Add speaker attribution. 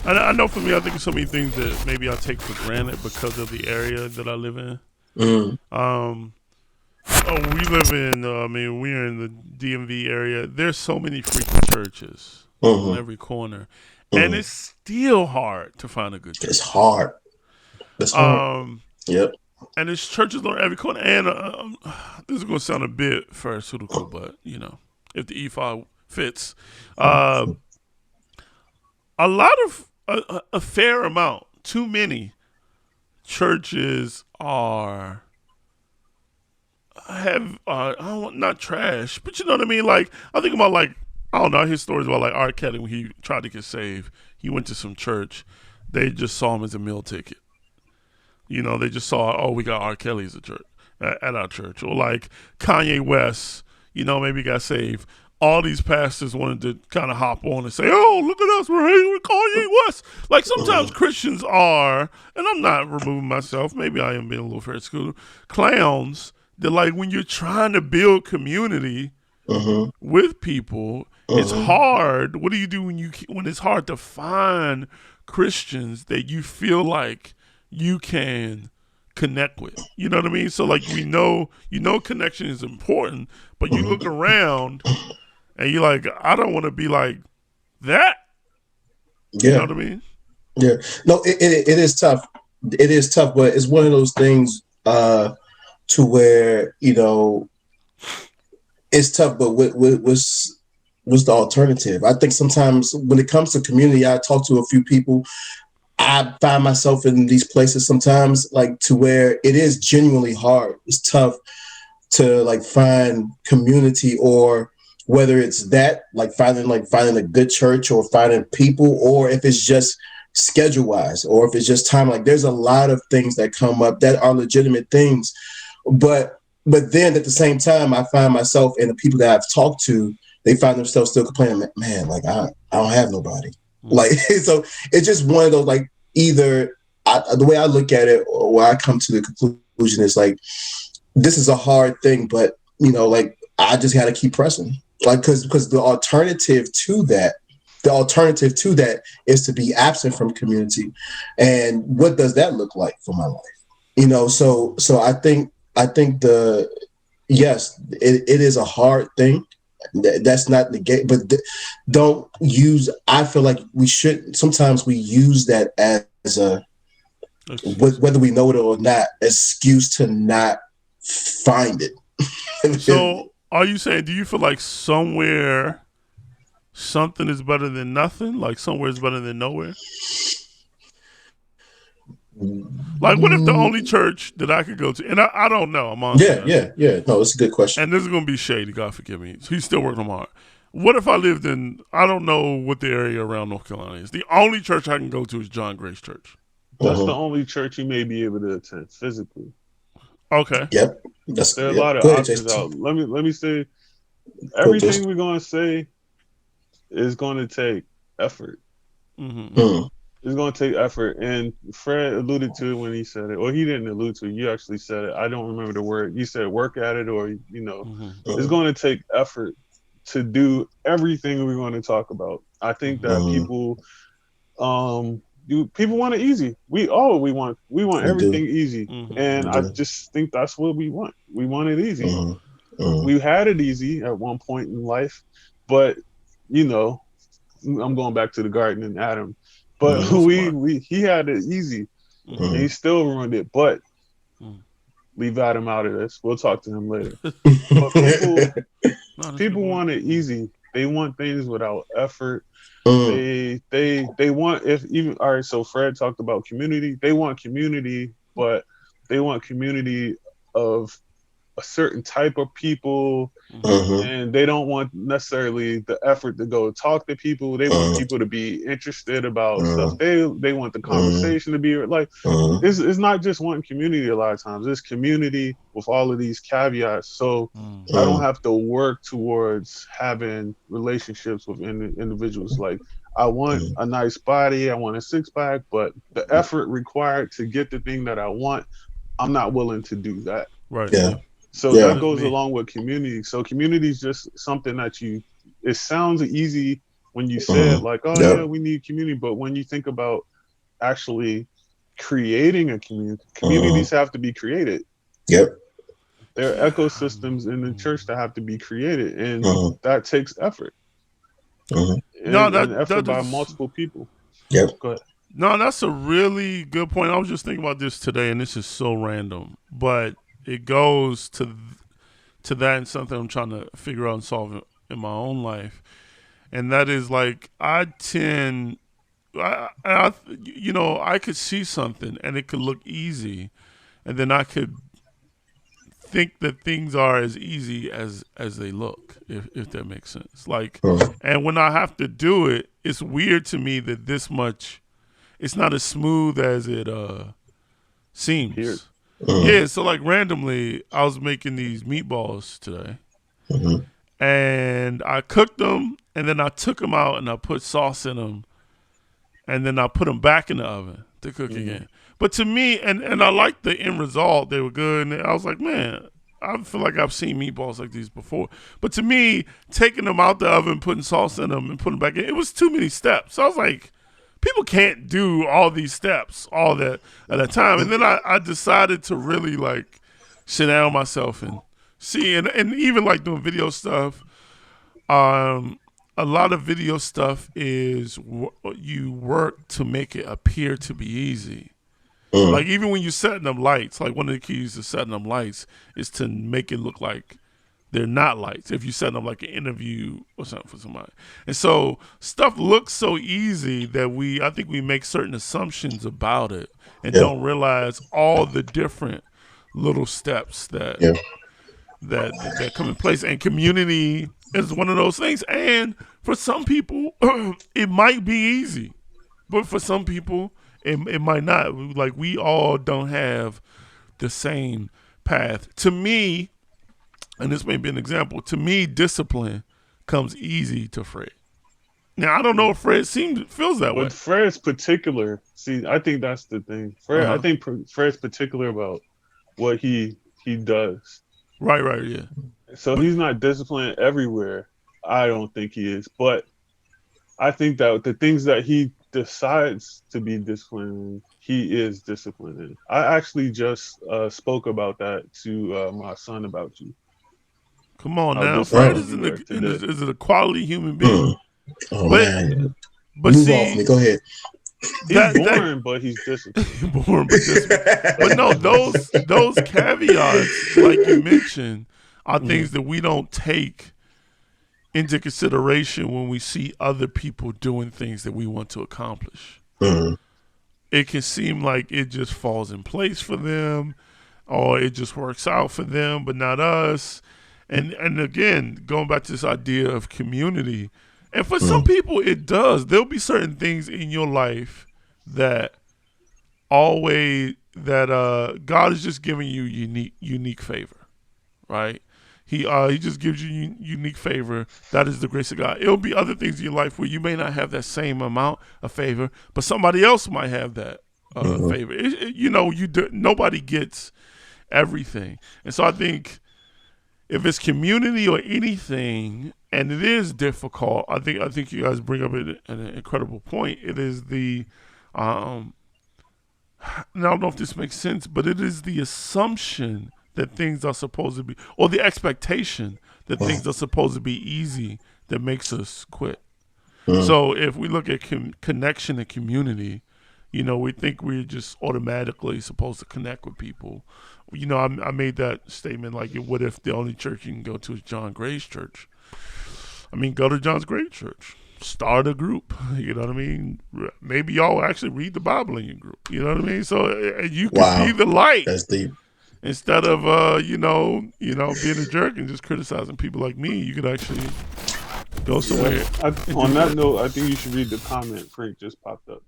Speaker 1: I know for me, I think of so many things that maybe I take for granted because of the area that I live in.
Speaker 2: Mm,
Speaker 1: Um, oh, we live in. I mean, we're in the DMV area. There's so many freaking churches on
Speaker 2: mm-hmm,
Speaker 1: every corner, and
Speaker 2: mm-hmm.
Speaker 1: it's still hard to find a good
Speaker 2: It's
Speaker 1: church.
Speaker 2: hard. It's hard.
Speaker 1: Um,
Speaker 2: Yep.
Speaker 1: and there's churches on every corner. And this is going to sound a bit pharisaical, but if the ephod fits, uh, a lot of a fair amount, too many churches are have I don't want not trash, but you know what I mean. Like I think about like I don't know. I hear stories about like R. Kelly when he tried to get saved. He went to some church. They just saw him as a meal ticket. They just saw, oh, we got R. Kelly as a church at our church, or like Kanye West. Maybe got saved. All these pastors wanted to kind of hop on and say, "Oh, look at us, we're hanging with Kanye West." Like sometimes
Speaker 2: Mm-hmm,
Speaker 1: Christians are, and I'm not removing myself. Maybe I am being a little fair school clowns. That like when you're trying to build community
Speaker 2: mm-hmm,
Speaker 1: with people, it's
Speaker 2: mm-hmm,
Speaker 1: hard. What do you do when it's hard to find Christians that you feel like you can connect with? You know what I mean? So like connection is important, but you look
Speaker 2: mm-hmm.
Speaker 1: around and you're like, I don't want to be like that. You know
Speaker 2: Yeah.
Speaker 1: what I mean?
Speaker 2: Yeah. No, it is tough. It is tough, but it's one of those things to where, it's tough, but what's the alternative? I think sometimes when it comes to community, I talk to a few people. I find myself in these places sometimes, like to where it is genuinely hard. It's tough to like find community, or whether it's that like finding a good church or finding people, or if it's just schedule wise, or if it's just time. Like there's a lot of things that come up that are legitimate things, but then at the same time, I find myself and the people that I've talked to, they find themselves still complaining, man, like I don't have nobody. Like
Speaker 1: Mm-hmm.
Speaker 2: so it's just one of those like either the way I look at it, or where I come to the conclusion is like this is a hard thing, but like I just got to keep pressing, like because the alternative to that is to be absent from community, and what does that look like for my life? So I think the yes, it is a hard thing. That's not negate, but don't use. I feel like we should sometimes we use that as a
Speaker 1: Excuse.
Speaker 2: whether we know it or not excuse to not find it.
Speaker 1: So are you saying? Do you feel like somewhere something is better than nothing? Like somewhere is better than nowhere? Like, what if the only church that I could go to, and I don't know, I'm honestly
Speaker 2: Yeah,
Speaker 1: not
Speaker 2: yeah,
Speaker 1: sure,
Speaker 2: yeah. No, it's a good question.
Speaker 1: and this is going to be shady, God forgive me. He's still working on my heart. What if I lived in, I don't know what the area around North Carolina is. The only church I can go to is John Grace Church.
Speaker 3: That's the
Speaker 2: Uh-huh.
Speaker 3: only church you may be able to attend physically.
Speaker 1: Okay.
Speaker 2: Yep. That's
Speaker 3: There are a
Speaker 2: yep.
Speaker 3: lot of
Speaker 2: Go ahead,
Speaker 3: options
Speaker 2: Jason.
Speaker 3: out. Let me say
Speaker 2: Go ahead,
Speaker 3: everything
Speaker 2: Jason.
Speaker 3: we're gonna say is gonna take effort.
Speaker 1: Mm-hmm.
Speaker 2: Mm,
Speaker 3: It's gonna take effort. And Fred alluded to it when he said it, or he didn't allude to it. You actually said it. I don't remember the word. You said work at it, or
Speaker 1: Mm-hmm.
Speaker 3: it's
Speaker 2: mm,
Speaker 3: gonna take effort to do everything we're going to talk about. I think
Speaker 1: Mm-hmm.
Speaker 3: that
Speaker 2: mm.
Speaker 3: people want it easy. We want
Speaker 2: We
Speaker 3: everything
Speaker 2: do.
Speaker 3: easy,
Speaker 1: Mm-hmm.
Speaker 3: and
Speaker 2: We
Speaker 3: I
Speaker 2: do.
Speaker 3: just think that's what we want. We want it easy.
Speaker 2: Mm, mm,
Speaker 3: We had it easy at one point in life, but you know, I'm going back to the garden and Adam. But
Speaker 2: mm,
Speaker 1: That's smart.
Speaker 3: he had it easy,
Speaker 1: Mm-hmm.
Speaker 3: and he
Speaker 2: mm.
Speaker 3: still ruined it. But
Speaker 1: Mm-hmm.
Speaker 3: leave Adam out of this. We'll talk to him later. But
Speaker 1: No, that's a good
Speaker 3: people
Speaker 1: point.
Speaker 3: want it easy. They want things without effort.
Speaker 2: Mm,
Speaker 3: They want, if even all right. So Fred talked about community. They want community, but they want community of a certain type of people,
Speaker 1: Mm-hmm.
Speaker 2: mhm,
Speaker 3: and they don't want necessarily the effort to go talk to people. They want
Speaker 2: mm,
Speaker 3: people to be interested about stuff.
Speaker 2: mm,
Speaker 3: They want the
Speaker 2: mm,
Speaker 3: conversation to be like
Speaker 2: mm,
Speaker 3: it's not just one community. A lot of times it's community with all of these caveats. So
Speaker 1: Mm-hmm.
Speaker 3: I don't
Speaker 2: mm,
Speaker 3: have to work towards having relationships with individuals. Like I want
Speaker 2: mm.
Speaker 3: a nice body, I want a six pack, but the effort required to get the thing that I want, I'm not willing to do that.
Speaker 1: Right.
Speaker 2: Yeah,
Speaker 3: So
Speaker 1: That
Speaker 3: that
Speaker 2: yeah.
Speaker 1: is
Speaker 3: goes
Speaker 1: me.
Speaker 3: along with community. So community is just something that you. It sounds easy when you said like, oh
Speaker 2: Yep.
Speaker 3: yeah, we need community, but when you think about actually creating a community, communities have to be created.
Speaker 2: Yep.
Speaker 3: There are ecosystems in the church that have to be created, and that takes effort.
Speaker 2: Mhm.
Speaker 3: And effort by multiple people.
Speaker 2: Yep.
Speaker 3: Go ahead.
Speaker 1: No, that's a really good point. I was just thinking about this today, and this is so random, but it goes to that and something I'm trying to figure out and solve in my own life, and that is like I could see something and it could look easy, and then I could think that things are as easy as they look, if that makes sense. Like, and when I have to do it, it's weird to me that this much. It's not as smooth as it seems.
Speaker 3: Weird.
Speaker 1: Yeah, so like randomly, I was making these meatballs today, and I cooked them, and then I took them out and I put sauce in them, and then I put them back in the oven to cook again. But to me, and I liked the end result; they were good, and I was like, man, I feel like I've seen meatballs like these before. But to me, taking them out the oven, putting sauce in them, and putting them back in, it was too many steps. So I was like, people can't do all these steps all that at a time. And then I decided to really like sit down myself and see, and even like doing video stuff. A lot of video stuff is you work to make it appear to be easy. Like even when you're setting them lights, like one of the keys to setting them lights is to make it look like they're not lights. If you set them like an interview or something for somebody. And so stuff looks so easy that I think we make certain assumptions about it and don't realize all the different little steps that come in place. And community is one of those things. And for some people, it might be easy, but for some people, it might not. Like we all don't have the same path. To me, and this may be an example, to me, discipline comes easy to Fred. Now, I don't know if Fred feels that way.
Speaker 3: With Fred's particular, see, I think that's the thing. Fred, I think Fred's particular about what he does.
Speaker 1: Right, yeah.
Speaker 3: So he's not disciplined everywhere. I don't think he is. But I think that the things that he decides to be disciplined in, he is disciplined in. I actually just spoke about that to my son about you.
Speaker 1: Come on now, Fred is a quality human being.
Speaker 2: Man.
Speaker 1: But
Speaker 2: Move
Speaker 1: see,
Speaker 2: off me. Go ahead.
Speaker 3: He's boring, but he's disciplined.
Speaker 1: Boring, but disciplined. But no, those caveats, like you mentioned, are things that we don't take into consideration when we see other people doing things that we want to accomplish. It can seem like it just falls in place for them, or it just works out for them, but not us. And again, going back to this idea of community, and for some people it does. There'll be certain things in your life that God is just giving you unique favor, right? He just gives you unique favor. That is the grace of God. It'll be other things in your life where you may not have that same amount of favor, but somebody else might have that favor. Nobody gets everything, and so I think if it's community or anything, and it is difficult, I think you guys bring up an incredible point. It is the and I don't know if this makes sense, but it is the assumption that things are supposed to be, or the expectation that things are supposed to be easy that makes us quit. So if we look at connection and community, we think we're just automatically supposed to connect with people. I made that statement like, what if the only church you can go to is John Gray's church? I mean, go to John Gray's church. Start a group. You know what I mean? Maybe y'all actually read the Bible in your group. You know what I mean? So you can be the light.
Speaker 2: That's deep.
Speaker 1: Instead of being a jerk and just criticizing people like me, you could actually go somewhere.
Speaker 3: On that note, I think you should read the comment Frank just popped up.